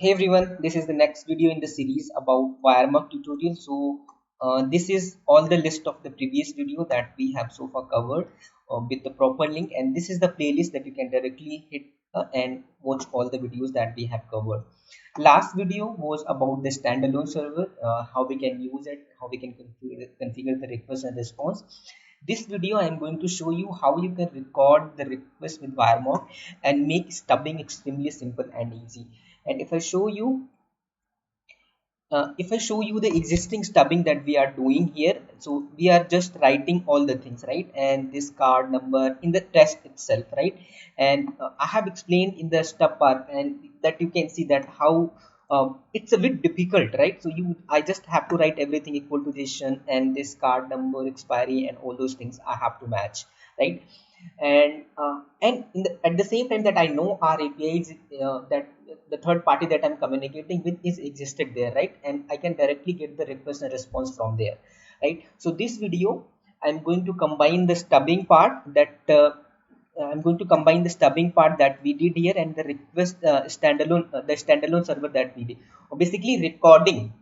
Hey everyone, this is the next video in the series about WireMock tutorial. This is all the list of the previous video that we have so far covered with the proper link, and this is the playlist that you can directly hit and watch all the videos that we have covered. Last video was about the standalone server, how we can use it, how we can configure the request and response. This video I am going to show you how you can record the request with WireMock and make stubbing extremely simple and easy. And if I show you the existing stubbing that we are doing here, so we are just writing all the things, right? And this card number in the test itself, right? And I have explained in the stub part, and that you can see that how it's a bit difficult, right? So I just have to write everything equal to this and this card number, expiry, and all those things I have to match, right? And at the same time that I know our APIs, that the third party that I'm communicating with is existed there, right? And I can directly get the request and response from there, right? So this video I'm going to combine the stubbing part that we did here and the request the standalone server that we did, or basically recording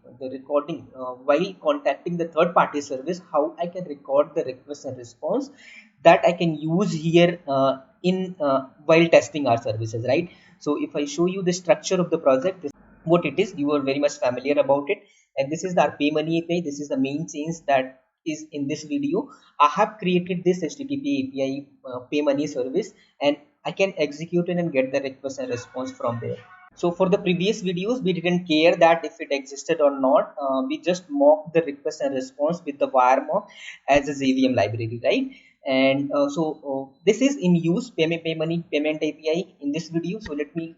while contacting the third party service, how I can record the request and response that I can use here in while testing our services, right? So if I show you the structure of the project, this what it is, you are very much familiar about it. And this is our pay money API. This is the main change that is in this video. I have created this HTTP API pay money service, and I can execute it and get the request and response from there. So for the previous videos, we didn't care that if it existed or not. We just mocked the request and response with the WireMock as a JVM library, right? And this is in use pay money payment API in this video. So let me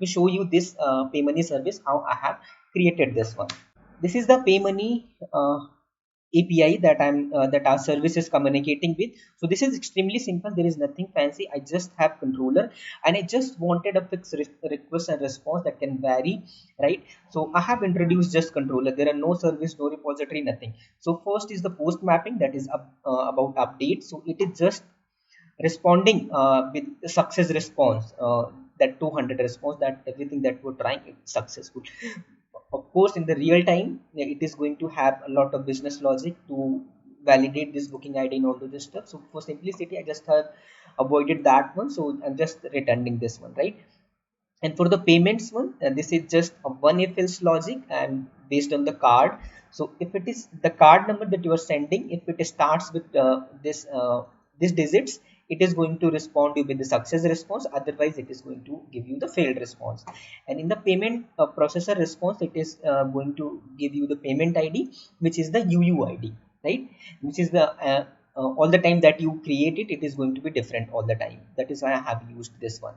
show you this pay money service, how I have created this one. This is the pay money API that our service is communicating with. So this is extremely simple. There is nothing fancy. I just have controller, and I just wanted a fixed request and response that can vary, right? So I have introduced just controller. There are no service, no repository, nothing. So first is the post mapping, that is about update. So it is just responding with success response, that 200 response, that everything that we're trying is successful. Of course, in the real time, it is going to have a lot of business logic to validate this booking ID and all of this stuff. So for simplicity, I just have avoided that one. So I'm just returning this one, right? And for the payments one, this is just a one if else logic and based on the card. So if it is the card number that you are sending, if it starts with this digits, it is going to respond you with the success response. Otherwise, it is going to give you the failed response. And in the payment processor response, it is going to give you the payment ID, which is the UUID, right? Which is the all the time that you create it, it is going to be different all the time. That is why I have used this one.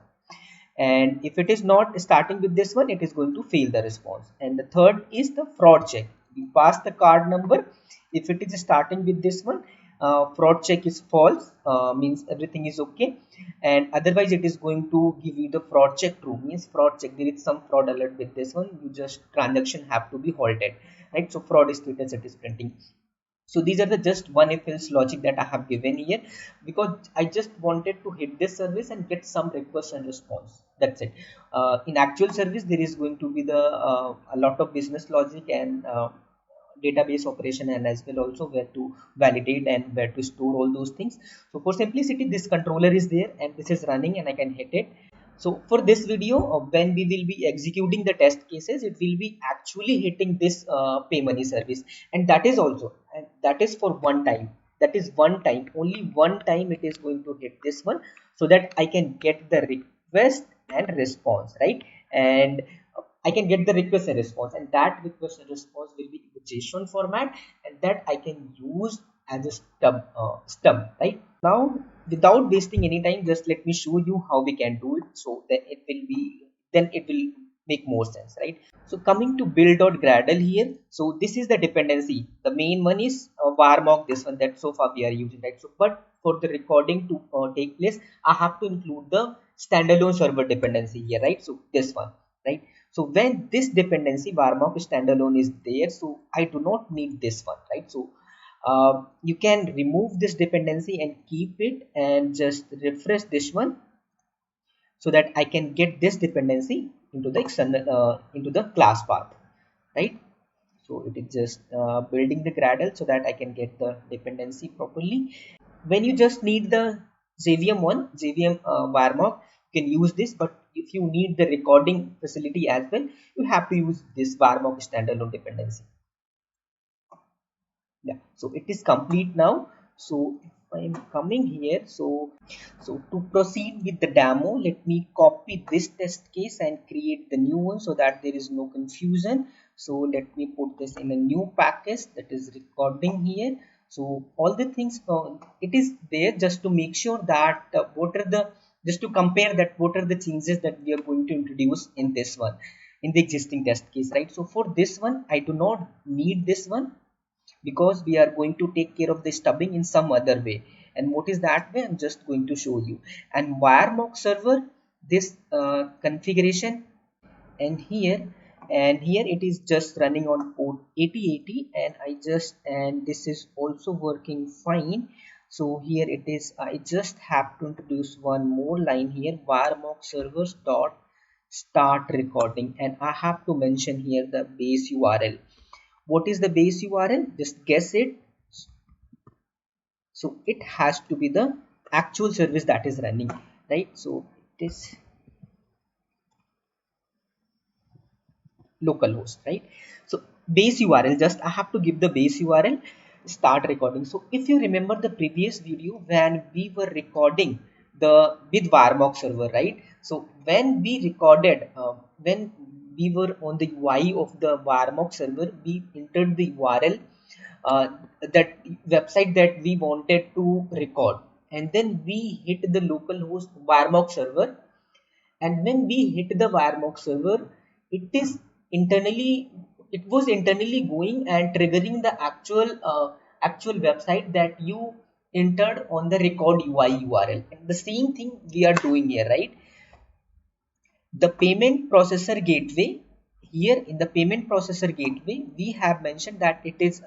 And if it is not starting with this one, it is going to fail the response. And the third is the fraud check. You pass the card number. If it is starting with this one, fraud check is false, means everything is okay, and otherwise it is going to give you the fraud check true, means fraud check, there is some fraud alert with this one, you just transaction have to be halted, right? So fraud status it is printing. So these are the just one if else logic that I have given here, because I just wanted to hit this service and get some request and response. That's it. In actual service, there is going to be the a lot of business logic and database operation, and as well also where to validate and where to store all those things. So for simplicity, this controller is there and this is running and I can hit it. So for this video, when we will be executing the test cases, it will be actually hitting this pay money service, and that is also, and that is for one time. That is one time, only one time it is going to hit this one, so that I can get the request and response, right? And I can get the request and response, and that request and response will be in the JSON format, and that I can use as a stub, right? Now, without wasting any time, just let me show you how we can do it. So then it will make more sense, right? So coming to build.gradle here. So this is the dependency. The main one is WireMock, this one that so far we are using, right? So, but for the recording to take place, I have to include the standalone server dependency here, right? So this one, right? So when this dependency WireMock standalone is there, so I do not need this one, right? So you can remove this dependency and keep it and just refresh this one, so that I can get this dependency into the external into the class path, right? So it is just building the Gradle so that I can get the dependency properly. When you just need the JVM WireMock, you can use this, but if you need the recording facility as well, you have to use this WireMock standalone dependency. Yeah, so it is complete now. So if I am coming here, so to proceed with the demo, let me copy this test case and create the new one so that there is no confusion. So let me put this in a new package, that is recording here. So all the things it is there just to make sure that what are the, just to compare that what are the changes that we are going to introduce in this one, in the existing test case, right? So for this one I do not need this one, because we are going to take care of the stubbing in some other way. And what is that way? I'm just going to show you. And WireMock server, this configuration, and here it is just running on port 8080, and this is also working fine. So here it is, I just have to introduce one more line here, WireMock servers dot start recording, and I have to mention here the base URL. What is the base URL? Just guess it. So it has to be the actual service that is running, right? So it is localhost, right? So base URL, just I have to give the base URL, start recording. So if you remember the previous video when we were recording the with WireMock server, right? So when we recorded, when we were on the UI of the WireMock server, we entered the URL, uh, that website that we wanted to record, and then we hit the localhost WireMock server. And when we hit the WireMock server, it is internally, it was internally going and triggering the actual website that you entered on the record UI URL. And the same thing we are doing here, right? The payment processor gateway, here in the payment processor gateway we have mentioned that it is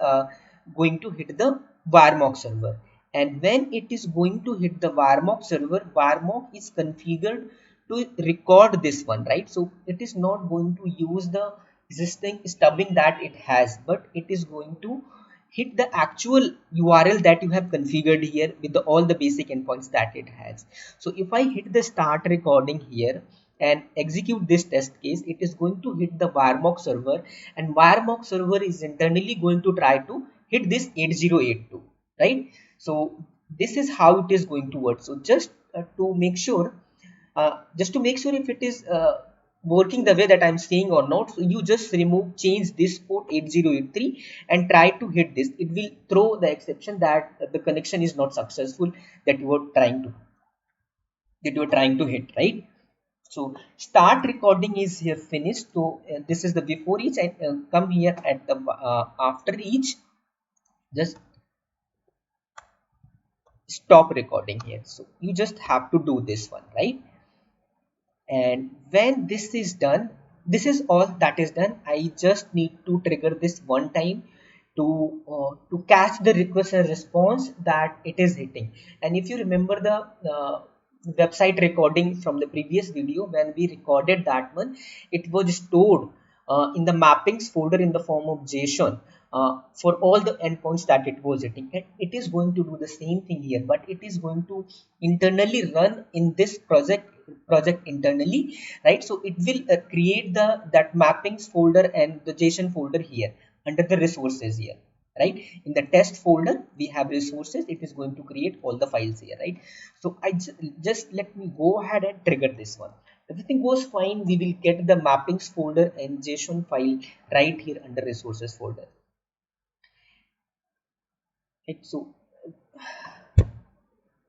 going to hit the WireMock server. And when it is going to hit the WireMock server, WireMock is configured to record this one, right? So it is not going to use the existing stubbing that it has, but it is going to hit the actual URL that you have configured here with all the basic endpoints that it has. So if I hit the start recording here and execute this test case, it is going to hit the WireMock server, and WireMock server is internally going to try to hit this 8082, right? So this is how it is going to work. So just to make sure if it is working the way that I'm saying or not, so you just change this port 8083 and try to hit this. It will throw the exception that the connection is not successful, that you were trying to hit, right? So start recording is here finished. So this is the before each, and come here at the after each, just stop recording here. So you just have to do this one, right? And when this is done, this is all that is done. I just need to trigger this one time to catch the request and response that it is hitting. And if you remember the website recording from the previous video, when we recorded that one, it was stored in the mappings folder in the form of JSON for all the endpoints that it was hitting. And it is going to do the same thing here, but it is going to internally run in this project internally, right? So it will create that mappings folder and the JSON folder here under the resources here, right? In the test folder we have resources. It is going to create all the files here, right? So I just let me go ahead and trigger this one. Everything goes fine, we will get the mappings folder and JSON file right here under resources folder, right? So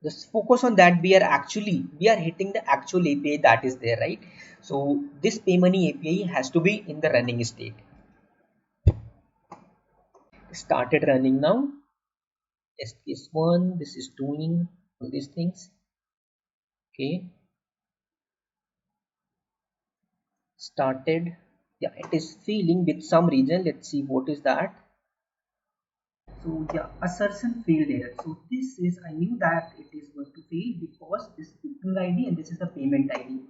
just focus on that. We are hitting the actual API that is there, right? So this pay money API has to be in the running state. Started running now. Test case 1, this is doing all these things. Okay, started. Yeah, it is failing with some reason. Let's see what is that. So yeah, assertion failed error. So this is, I knew that it is going to fail because this booking ID and this is the payment ID.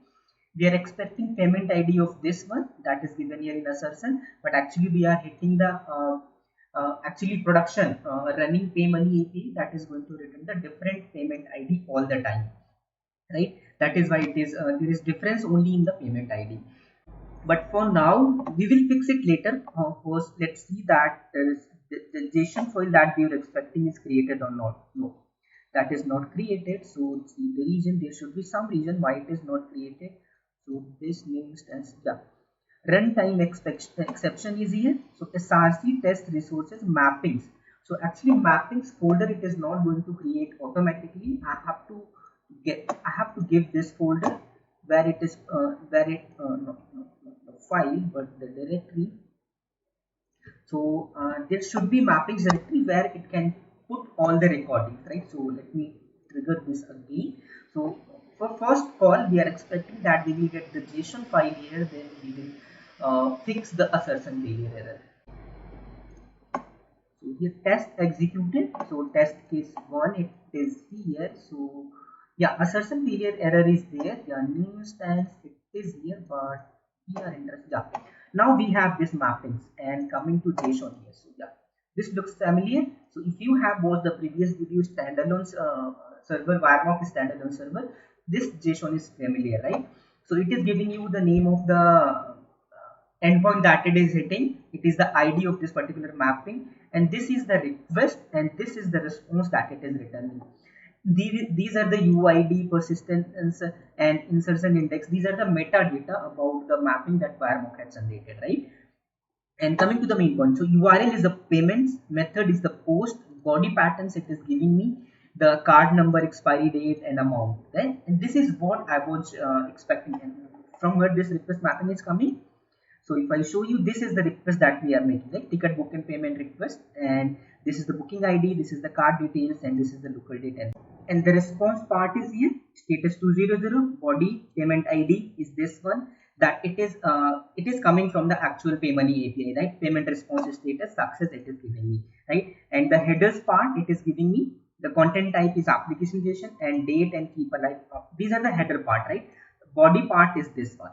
We are expecting payment ID of this one that is given here in assertion, but actually we are hitting the actually production running pay money API that is going to return the different payment ID all the time, right? That is why it is there is difference only in the payment ID. But for now we will fix it later. First let's see that the JSON file that we are expecting is created or not. No, that is not created. So see the reason, there should be some reason why it is not created. So this name stands, yeah, runtime exception is here. So src test resources mappings. So actually mappings folder it is not going to create automatically. I have to give this folder where it is where it not the file but the directory. So there should be mappings directory where it can put all the recordings, right? So let me trigger this again. So for first call, we are expecting that we will get the JSON file here, then we will fix the assertion failure error. So here test executed. So test case 1 it is here. So yeah, assertion failure error is there. Yeah, new instance it is here, but we are interested. Yeah. Now we have this mappings and coming to JSON here. So yeah, this looks familiar. So if you have watched the previous video standalone server, WireMock standalone server, this JSON is familiar, right? So it is giving you the name of the endpoint that it is hitting. It is the ID of this particular mapping, and this is the request, and this is the response that it is returning. These are the UID, persistence, and insertion index. These are the metadata about the mapping that WireMock has generated, right? And coming to the main point, so URL is the payments, method is the post, body patterns it is giving me, the card number, expiry date, and amount, right? And this is what I was expecting, and from where this request mapping is coming. So if I show you, this is the request that we are making, right? Ticket book and payment request, and this is the booking ID, this is the card details, and this is the local date. And the response part is here, status 200, body payment ID is this one, that it is coming from the actual pay money API, right? Payment response status success it is giving me, right? And the headers part it is giving me, the content type is application JSON, and date and keep alive. These are the header part, right? Body part is this one.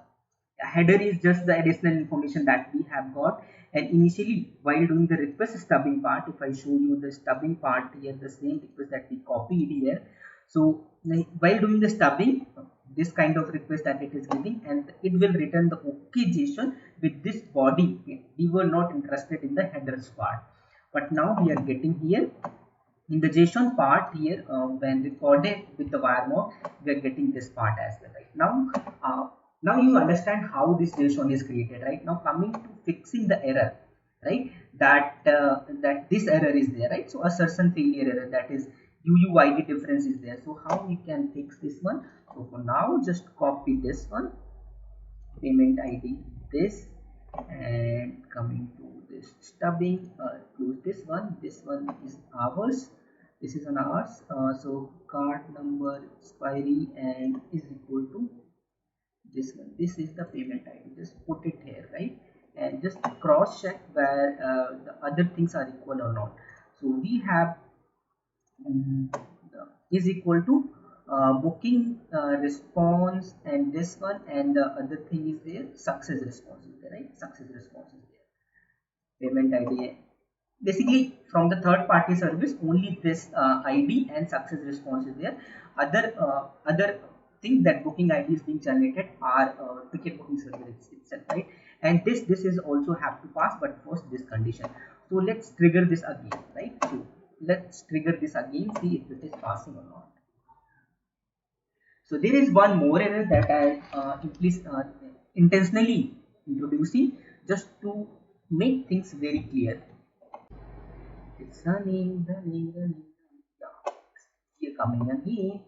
Header is just the additional information that we have got. And initially while doing the request stubbing part, if I show you the stubbing part here, the same request that we copied here. So while doing the stubbing, this kind of request that it is giving, and it will return the OK JSON with this body. We were not interested in the headers part, but now we are getting here in the JSON part here, when recorded with the WireMock, we are getting this part as well, right? Now you understand how this JSON is created, right? Now coming to fixing the error, right? That this error is there, right? So assertion failure error, that is UUID difference is there. So how we can fix this one? So for now, just copy this one, payment ID, this, and coming to this stubbing, close this one. This one is ours. This is on ours. So card number, expiry, and is equal to this one. This is the payment ID. Just put it here, right? And just cross check where the other things are equal or not. So we have is equal to booking response, and this one, and the other thing is there, success response is there, right? Success response is there, payment ID. Basically from the third party service, only this ID and success response is there. Other thing that booking ID is being generated are ticket booking service itself, right? And this is also have to pass, but first this condition. So let's trigger this again, right? So let's trigger this again, see if it is passing or not. So there is one more error that I intentionally introducing just to make things very clear. It's running. Yeah, here coming again.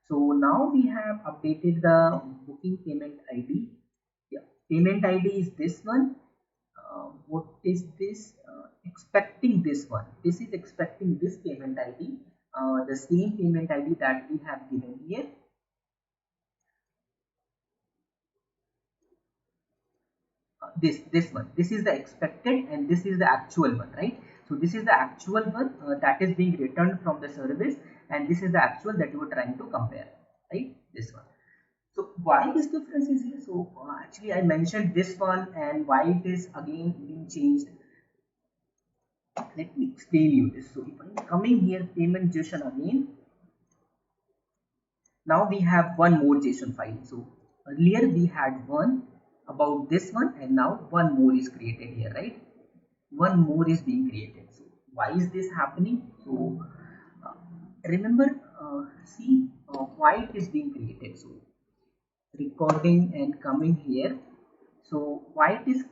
So now we have updated the booking payment ID. Yeah, payment ID is this one. What is this? Expecting this one. This is expecting this payment ID. The same payment ID that we have given here. This one, this is the expected, and this is the actual one, right? So this is the actual one that is being returned from the service, and this is the actual that you are trying to compare, right? This one. So why this difference is here? So actually I mentioned this one, and why it is again being changed. Let me explain you this. So if I'm coming here, payment JSON again, now we have one more JSON file. So earlier we had one about this one, and now one more is created here, right? One more is being created. So why is this happening? So uh, remember, see why it is being created. So recording and coming here. So why it is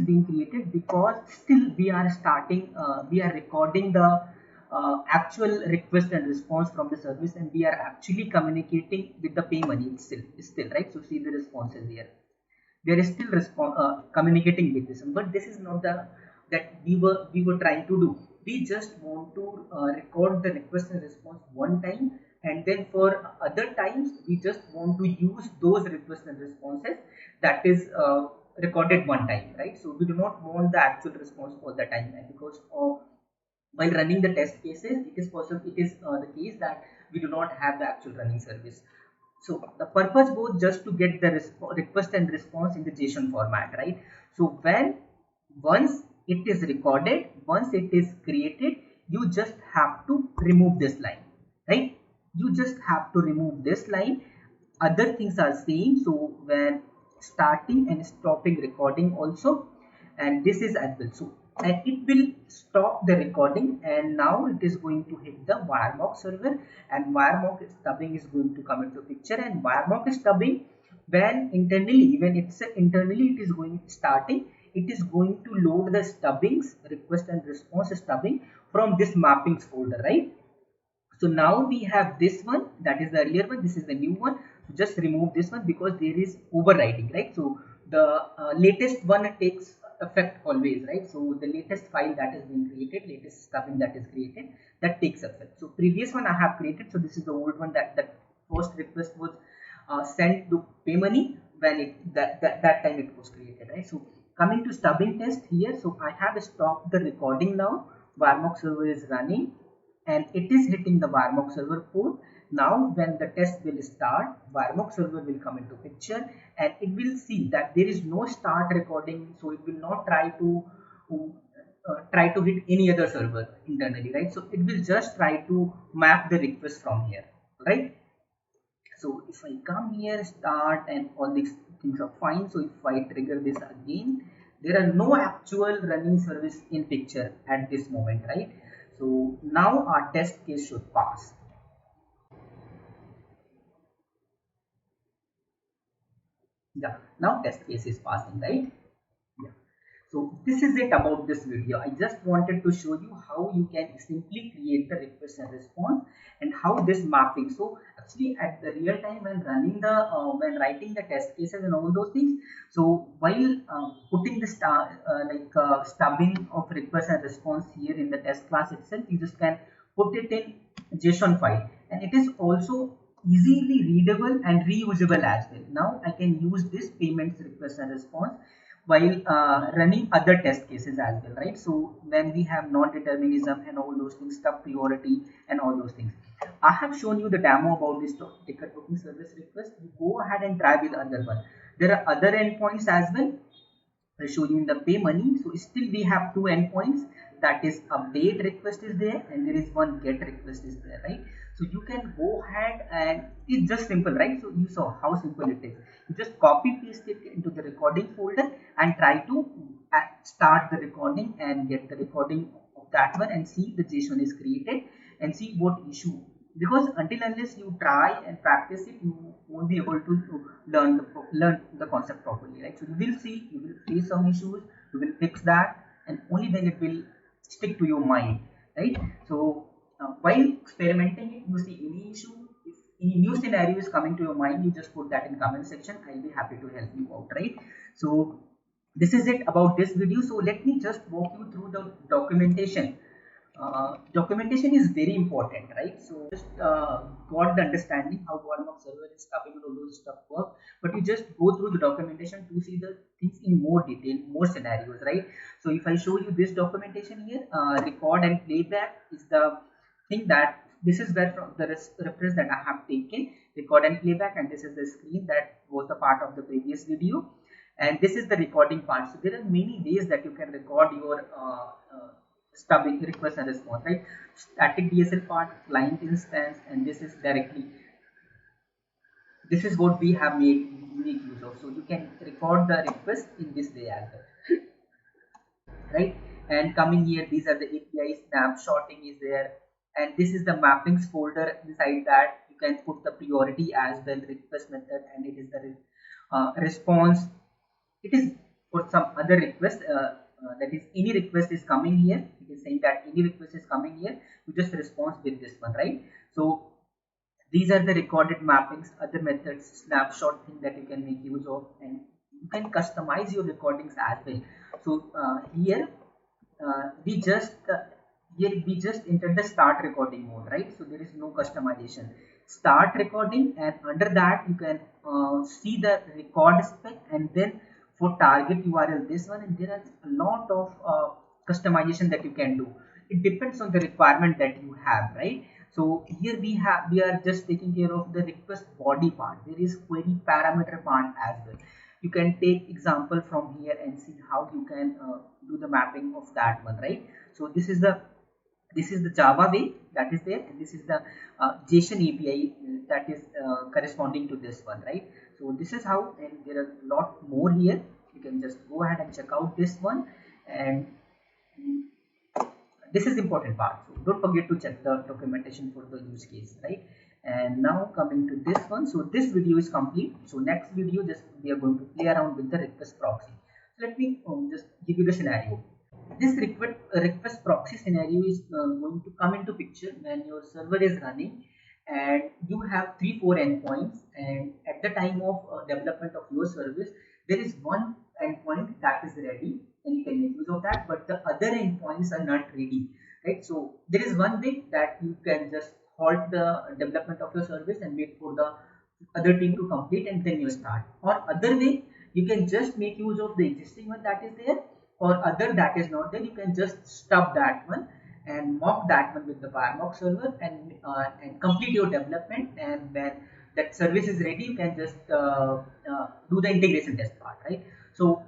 being created, because still we are starting, we are recording the actual request and response from the service, and we are actually communicating with the pay money still, right? So see the responses here, we are still communicating with this, but this is not the that we were trying to do. We just want to record the request and response one time, and then for other times we just want to use those requests and responses that is recorded one time, right? So we do not want the actual response all the time, and because of while running the test cases, it is possible, it is the case that we do not have the actual running service. So the purpose was just to get the request and response in the JSON format, right? So when once it is recorded, once it is created, you just have to remove this line, right? You just have to remove this line. Other things are same. So when starting and stopping recording also, and this is as well. So and it will stop the recording, and now it is going to hit the WireMock server, and WireMock stubbing is going to come into picture. And WireMock stubbing, when internally, when it's internally it is going starting, it is going to load the stubbings, request and response stubbing, from this mappings folder, right? So now we have this one, that is the earlier one, this is the new one. So just remove this one because there is overriding, right? So the latest one takes effect always, right? So the latest file that is being created, latest stubbing that is created, that takes effect. So previous one I have created, so this is the old one, that first request was sent to pay money when it that time it was created, right? So coming to stubbing test here, so I have stopped the recording now. WireMock server is running, and it is hitting the WireMock server port. Now when the test will start, WireMock server will come into picture, and it will see that there is no start recording, so it will not try to hit any other server internally, right? So it will just try to map the request from here, right? So if I come here, start, and all these things are fine. So if I trigger this again, there are no actual running service in picture at this moment, right? So now our test case should pass. Yeah, now test case is passing, right? Yeah. So this is it about this video. I just wanted to show you how you can simply create the request and response, and how this mapping. So actually at the real time when running the when writing the test cases and all those things. So while putting the stubbing of request and response here in the test class itself, you just can put it in JSON file, and it is also easily readable and reusable as well. Now I can use this payments request and response while running other test cases as well, right? So when we have non-determinism and all those things, stuff priority and all those things. I have shown you the demo about this ticket booking service request. You go ahead and try with other one. There are other endpoints as well. I show you in the pay money. So still we have two endpoints, that is update request is there, and there is one get request is there, right? So you can go ahead, and it's just simple, right? So you saw how simple it is. You just copy paste it into the recording folder and try to start the recording and get the recording of that one, and see the JSON is created, and see what issue, because until unless you try and practice it, you won't be able to learn the concept properly, right? So you will see, you will face some issues, you will fix that, and only then it will stick to your mind, right? So while experimenting it, you see any issue, if any new scenario is coming to your mind, you just put that in comment section. I'll be happy to help you out, right? So this is it about this video. So let me just walk you through the documentation. Documentation is very important, right? So just got the understanding how WireMock server is stuffing and all those stuff work, but you just go through the documentation to see the things in more detail, more scenarios, right? So if I show you this documentation here, record and playback is the thing that this is where from the reference that I have taken, record and playback, and this is the screen that was the part of the previous video, and this is the recording part. So there are many ways that you can record your stubbing request and response, right? Static DSL part, client instance, and this is directly, this is what we have make use of. So you can record the request in this way as well, right? And coming here, these are the API, snapshotting is there, and this is the mappings folder. Inside that you can put the priority as well, request method, and it is the response. It is for some other request, that is any request is coming here, it is saying that any request is coming here, you just respond with this one, right? So these are the recorded mappings, other methods, snapshot thing that you can make use of, and you can customize your recordings as well. So here we just enter the start recording mode, right? So there is no customization. Start recording, and under that you can see the record spec, and then for target URL this one, and there are a lot of customization that you can do. It depends on the requirement that you have, right? So here we are just taking care of the request body part. There is query parameter part as well. You can take example from here and see how you can do the mapping of that one, right? So this is the Java way that is there, and this is the JSON API that is corresponding to this one, right? So this is how, and there are a lot more here. You can just go ahead and check out this one, and this is important part. So don't forget to check the documentation for the use case, right? And now coming to this one, so this video is complete. So next video, just we are going to play around with the request proxy. So let me just give you the scenario. This request proxy scenario is going to come into picture when your server is running and you have 3-4 endpoints, and at the time of development of your service, there is one endpoint that is ready and you can make use of that, but the other endpoints are not ready, right? So there is one way that you can just halt the development of your service and wait for the other team to complete and then you start, or other way you can just make use of the existing one that is there, or other that is not there, you can just stop that one and mock that one with the WireMock server, and complete your development, and when that service is ready you can just do the integration test part, right? So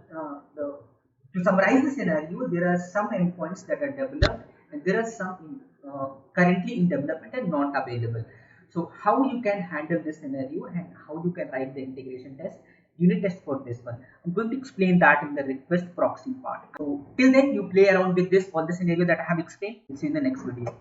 to summarize the scenario, there are some endpoints that are developed and there are some currently in development and not available. So how you can handle this scenario and how you can write the integration test, unit test for this one, I'm going to explain that in the request proxy part. So till then you play around with this all the scenario that I have explained. We'll see in the next video.